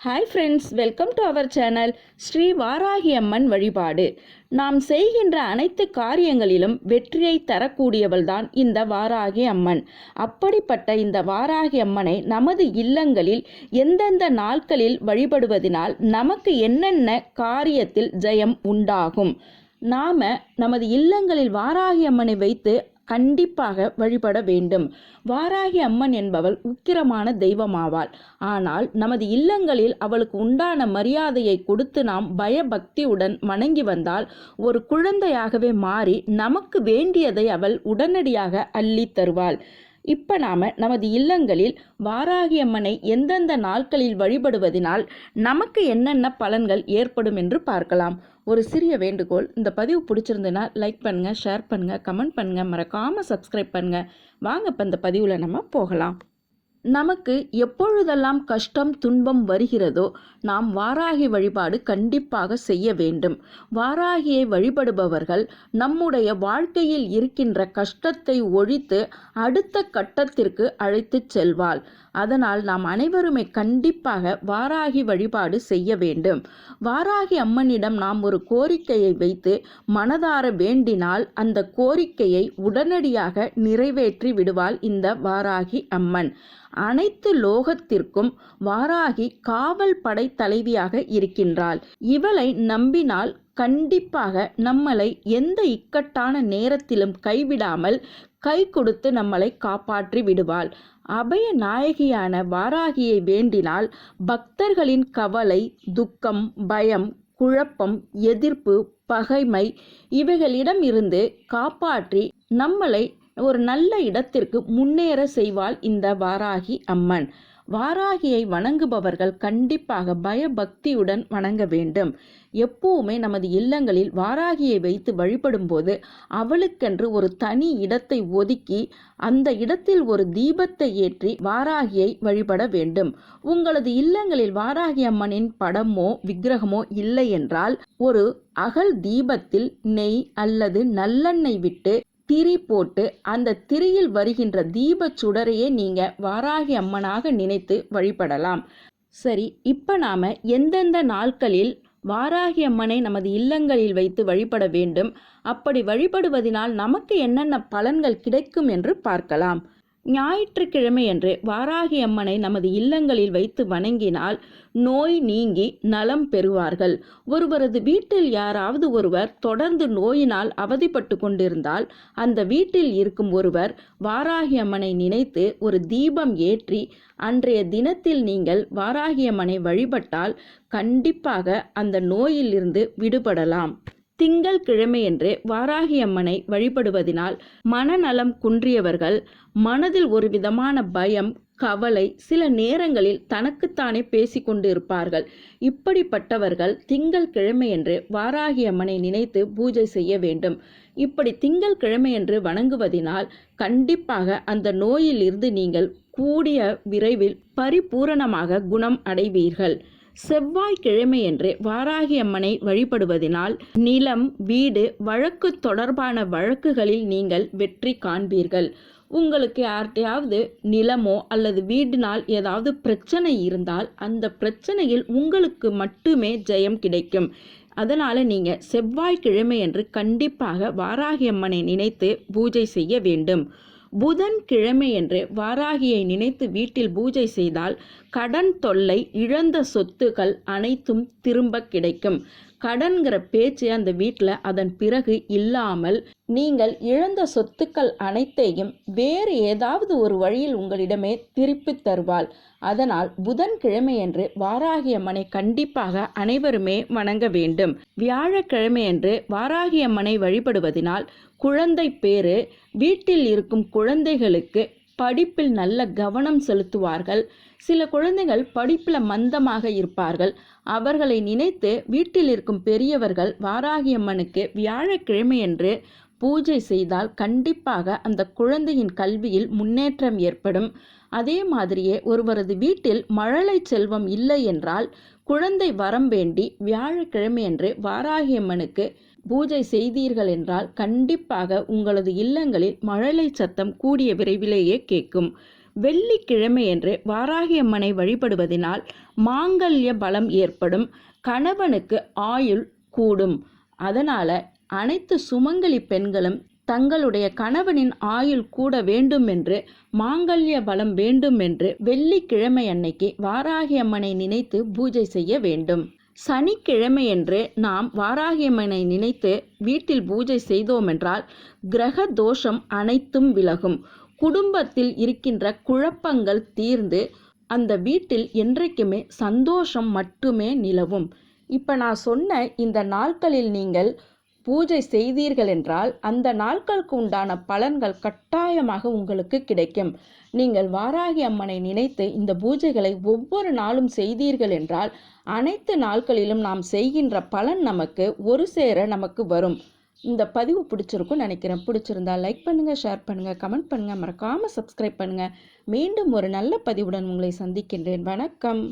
Hi friends, welcome to our channel Sri Varahi Amman வழிபாடு. நாம் செய்கின்ற அனைத்து காரியங்களிலும் வெற்றியை தரக்கூடியவள்தான் இந்த வாராகி அம்மன். அப்படிப்பட்ட இந்த வாராகி அம்மனை நமது இல்லங்களில் எந்தெந்த நாட்களில் வழிபடுவதனால் நமக்கு என்னென்ன காரியத்தில் ஜெயம் உண்டாகும்? நமது இல்லங்களில் வாராகி அம்மனை வைத்து கண்டிப்பாக வழிபட வேண்டும். வாராகி அம்மன் என்பவள் உக்கிரமான தெய்வமாவாள். ஆனால் நமது இல்லங்களில் அவளுக்கு உண்டான மரியாதையை கொடுத்து நாம் பயபக்தியுடன் வணங்கி வந்தால் ஒரு குழந்தையாகவே மாறி நமக்கு வேண்டியதை அவள் உடனடியாக அள்ளி தருவாள். இப்போ நமது இல்லங்களில் வாராகி அம்மனை எந்தெந்த நாட்களில் வழிபடுவதனால் நமக்கு என்னென்ன பலன்கள் ஏற்படும் என்று பார்க்கலாம். ஒரு சிறிய வேண்டுகோள், இந்த பதிவு பிடிச்சிருந்துன்னா லைக் பண்ணுங்கள், ஷேர் பண்ணுங்கள், கமெண்ட் பண்ணுங்கள், மறக்காமல் சப்ஸ்கிரைப் பண்ணுங்கள். வாங்க இப்போ இந்த பதிவில் நம்ம போகலாம். நமக்கு எப்பொழுதெல்லாம் கஷ்டம் துன்பம் வருகிறதோ நாம் வாராகி வழிபாடு கண்டிப்பாக செய்ய வேண்டும். வாராகியை வழிபடுபவர்கள் நம்முடைய வாழ்க்கையில் இருக்கின்ற கஷ்டத்தை ஒழித்து அடுத்த கட்டத்திற்கு அழைத்து செல்வாள். அதனால் நாம் அனைவருமே கண்டிப்பாக வாராகி வழிபாடு செய்ய வேண்டும். வாராகி அம்மனிடம் நாம் ஒரு கோரிக்கையை வைத்து மனதார வேண்டினால் அந்த கோரிக்கையை உடனடியாக நிறைவேற்றி விடுவாள் இந்த வாராகி அம்மன். அனைத்து லோகத்திற்கும் வாராகி காவல் படை தலைவியாக இருக்கின்றாள். இவளை நம்பினால் கண்டிப்பாக நம்மளை எந்த இக்கட்டான நேரத்திலும் கைவிடாமல் கை கொடுத்து நம்மளை காப்பாற்றி விடுவாள். அபய நாயகியான வாராகியை வேண்டினால் பக்தர்களின் கவலை, துக்கம், பயம், குழப்பம், எதிர்ப்பு, பகைமை இவைகளிடம் இருந்து காப்பாற்றி நம்மளை ஒரு நல்ல இடத்திற்கு முன்னேற செய்வாள் இந்த வாராகி அம்மன். வாராகியை வணங்குபவர்கள் கண்டிப்பாக பயபக்தியுடன் வணங்க வேண்டும். எப்பவுமே நமது இல்லங்களில் வாராகியை வைத்து வழிபடும் போது அவளுக்கென்று ஒரு தனி இடத்தை ஒதுக்கி அந்த இடத்தில் ஒரு தீபத்தை ஏற்றி வாராகியை வழிபட வேண்டும். உங்களது இல்லங்களில் வாராகி அம்மனின் படமோ விக்கிரகமோ இல்லை என்றால் ஒரு அகல் தீபத்தில் நெய் அல்லது நல்லெண்ணெய் விட்டு திரி போட்டு அந்த திரியில் வருகின்ற தீப சுடரையே நீங்க வாராகி அம்மனாக நினைத்து வழிபடலாம். சரி, இப்ப எந்தெந்த நாட்களில் வாராகி அம்மனை நமது இல்லங்களில் வைத்து வழிபட வேண்டும், அப்படி வழிபடுவதனால் நமக்கு என்னென்ன பலன்கள் கிடைக்கும் என்று பார்க்கலாம். ஞாயிற்றுக்கிழமை அன்று வாராகி அம்மனை நமது இல்லங்களில் வைத்து வணங்கினால் நோய் நீங்கி நலம் பெறுவார்கள். ஒருவரது வீட்டில் யாராவது ஒருவர் தொடர்ந்து நோயினால் அவதிப்பட்டு கொண்டிருந்தால் அந்த வீட்டில் இருக்கும் ஒருவர் வாராகி அம்மனை நினைத்து ஒரு தீபம் ஏற்றி அன்றைய தினத்தில் நீங்கள் வாராகி அம்மனை வழிபட்டால் கண்டிப்பாக அந்த நோயிலிருந்து விடுபடலாம். திங்கள் கிழமையன்று வாராகி அம்மனை வழிபடுவதனால் மனநலம் குன்றியவர்கள் மனதில் ஒரு விதமான பயம், கவலை, சில நேரங்களில் தனக்குத்தானே பேசிக்கொண்டு இருப்பார்கள். இப்படிப்பட்டவர்கள் திங்கள் கிழமையன்று வாராகி அம்மனை நினைத்து பூஜை செய்ய வேண்டும். இப்படி திங்கள் கிழமையன்று வணங்குவதினால் கண்டிப்பாக அந்த நோயில் இருந்து நீங்கள் கூடிய விரைவில் பரிபூரணமாக குணம் அடைவீர்கள். செவ்வாய்க்கிழமையன்று வாராகி அம்மனை வழிபடுவதனால் நிலம், வீடு, வழக்கு தொடர்பான வழக்குகளில் நீங்கள் வெற்றி காண்பீர்கள். உங்களுக்கு யார்கிட்டையாவது நிலமோ அல்லது வீடினால் ஏதாவது பிரச்சனை இருந்தால் அந்த பிரச்சனையில் உங்களுக்கு மட்டுமே ஜெயம் கிடைக்கும். அதனால் நீங்கள் செவ்வாய்க்கிழமையன்று கண்டிப்பாக வாராகி அம்மனை நினைத்து பூஜை செய்ய வேண்டும். புதன் கிழமையன்று வாராகியை நினைத்து வீட்டில் பூஜை செய்தால் கடன் தொல்லை, இழந்த சொத்துக்கள் அனைத்தும் திரும்ப கிடைக்கும். கடன்கிற பேச்சு அந்த வீட்டில் அதன் பிறகு இல்லாமல் நீங்கள் இழந்த சொத்துக்கள் அனைத்தையும் வேறு ஏதாவது ஒரு வழியில் உங்களிடமே திருப்பி தருவாள். அதனால் புதன்கிழமையன்று வாராகி அம்மனை கண்டிப்பாக அனைவருமே வணங்க வேண்டும். வியாழக்கிழமையன்று வாராகி அம்மனை வழிபடுவதனால் குழந்தை பேறு, வீட்டில் இருக்கும் குழந்தைகளுக்கு படிப்பில் நல்ல கவனம் செலுத்துவார்கள். சில குழந்தைகள் படிப்பில் மந்தமாக இருப்பார்கள். அவர்களை நினைத்து வீட்டில் இருக்கும் பெரியவர்கள் வாராகி அம்மனுக்கு வியாழக்கிழமையன்று பூஜை செய்தால் கண்டிப்பாக அந்த குழந்தையின் கல்வியில் முன்னேற்றம் ஏற்படும். அதே மாதிரியே ஒருவரது வீட்டில் மழலை செல்வம் இல்லை என்றால் குழந்தை வரம் வேண்டி வியாழக்கிழமையன்று வாராகி அம்மனுக்கு பூஜை செய்தீர்கள் என்றால் கண்டிப்பாக உங்களது இல்லங்களில் மழலை சத்தம் கூடிய விரைவிலேயே கேட்கும். வெள்ளிக்கிழமையன்று வாராகி அம்மனை வழிபடுவதனால் மாங்கல்ய பலம் ஏற்படும், கணவனுக்கு ஆயுள் கூடும். அதனால் அனைத்து சுமங்கலி பெண்களும் தங்களுடைய கணவனின் ஆயுள் கூட வேண்டும் என்று, மாங்கல்ய பலம் வேண்டும் என்று வெள்ளிக்கிழமை அன்னைக்கு வாராகி அம்மனை நினைத்து பூஜை செய்ய வேண்டும். சனிக்கிழமையன்று நாம் வாராகி அம்மனை நினைத்து வீட்டில் பூஜை செய்தோமென்றால் கிரக தோஷம் அனைத்தும் விலகும். குடும்பத்தில் இருக்கின்ற குழப்பங்கள் தீர்ந்து அந்த வீட்டில் என்றைக்குமே சந்தோஷம் மட்டுமே நிலவும். இப்போ நான் சொன்ன இந்த நாட்களில் நீங்கள் பூஜை செய்தீர்கள் என்றால் அந்த நாட்களுக்கு உண்டான பலன்கள் கட்டாயமாக உங்களுக்கு கிடைக்கும். நீங்கள் வாராகி அம்மனை நினைத்து இந்த பூஜைகளை ஒவ்வொரு நாளும் செய்தீர்கள் என்றால் அனைத்து நாட்களிலும் நாம் செய்கின்ற பலன் நமக்கு ஒரு சேர நமக்கு வரும். இந்த பதிவு பிடிச்சிருக்கும்னு நினைக்கிறேன். பிடிச்சிருந்தா லைக் பண்ணுங்கள், ஷேர் பண்ணுங்கள், கமெண்ட் பண்ணுங்கள், மறக்காமல் சப்ஸ்கிரைப் பண்ணுங்கள். மீண்டும் ஒரு நல்ல பதிவுடன் உங்களை சந்திக்கின்றேன். வணக்கம்.